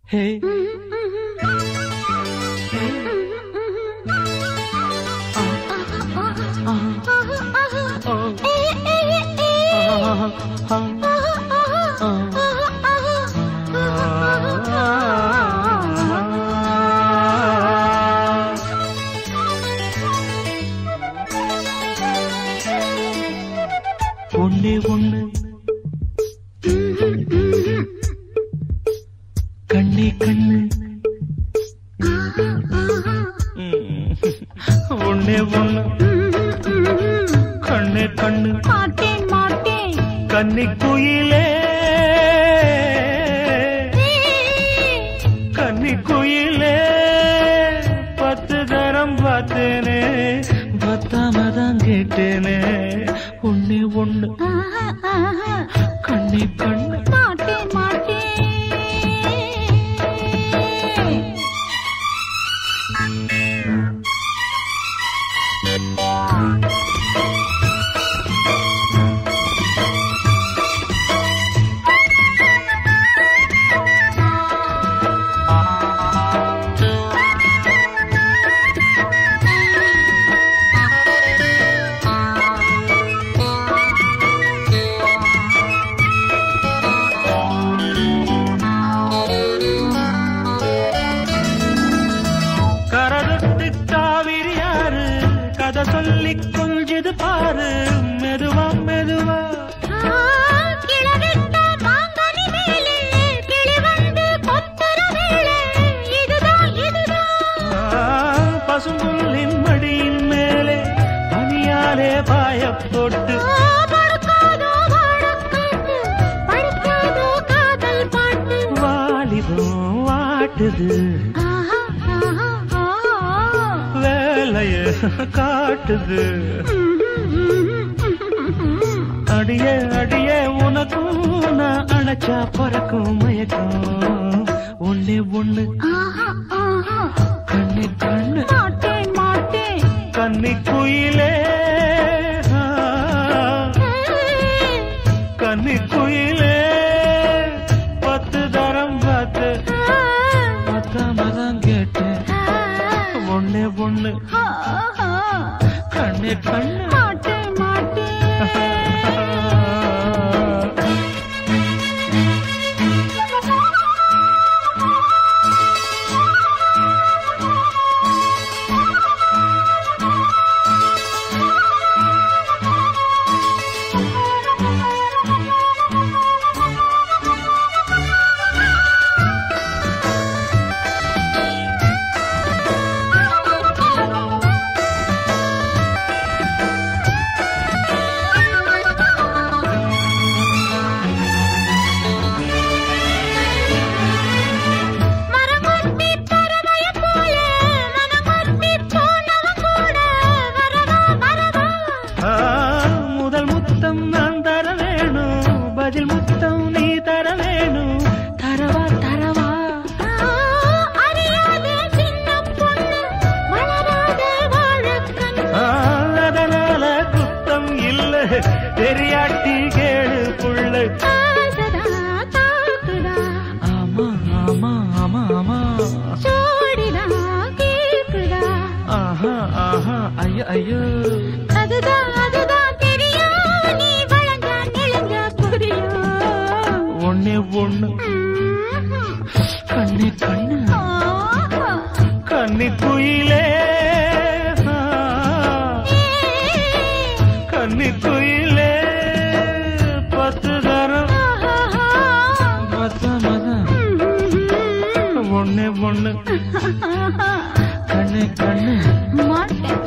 Hey. ஒன்னே ஒண்ணு கண்ணே கண்ணு ஒன்னே ஒண்ணு கண்ணே கண்ணு மாட்டேன் மாட்டேன் கன்னி குயிலே கன்னி குயிலே 10 தரம் பார்த்தேனே பத்தாமதான் கேட்டேனே ஒன்னே ஒண்ணு கண்ணே கண்ணு மாட்டேன் மாட்டேன் கதை சொல்லி கொஞ்சது பாரு மெதுவா மெதுவா கிளவிட்ட மாங்கனி மேலே கிளி வந்து கொத்தர வேளை இதுதான் இதுதான் பசும்புல்லின் மடியின் மேலே பனியாலே பாய போட்டு படுக்காதோ வாழக்காட்டு படிக்காதோ காதல் பாட்டு வாலிபம் வாட்டுது காட்டுது அடியே அடியே உனக்கும் நான் அணைச்சா பறக்கும் மயக்கம் ஒன்னே ஒண்ணு கண்ணே கண்ணு மாட்டேன் மாட்டேன் கன்னி குயிலே கன்னி குயிலே 10 தரம் பார்த்து பத்தாமதான் கேட்டேன் ஒன்னே ஒண்ணு கண்ணே கண்ணு மாட்டேன் மாட்டேன் பதில் முத்தம் நீ தர வேணும் தரவா தரவா அறியாத சின்ன பொண்ணு வளராத வாழக்கண் அதனால குத்தம் இல்ல தெரியாட்டி கேளு புள்ள தாக்குதா ஆமா ஆமா ஆமா ஆமா சோடிதா கேக்குதா ஆஹா ஆஹா ஐயோ ஐயோ அதுதான் அதுதான் தெரியும் நீ வளங்க நிலங்க புரியும் ஒன்னே ஒண்ணு கண்ணே கண்ணு கன்னி குயிலே கன்னி குயிலே 10 தரம் பத்தாமதான் ஒன்னே ஒண்ணு கண்ணே கண்ணு மாட்டேன்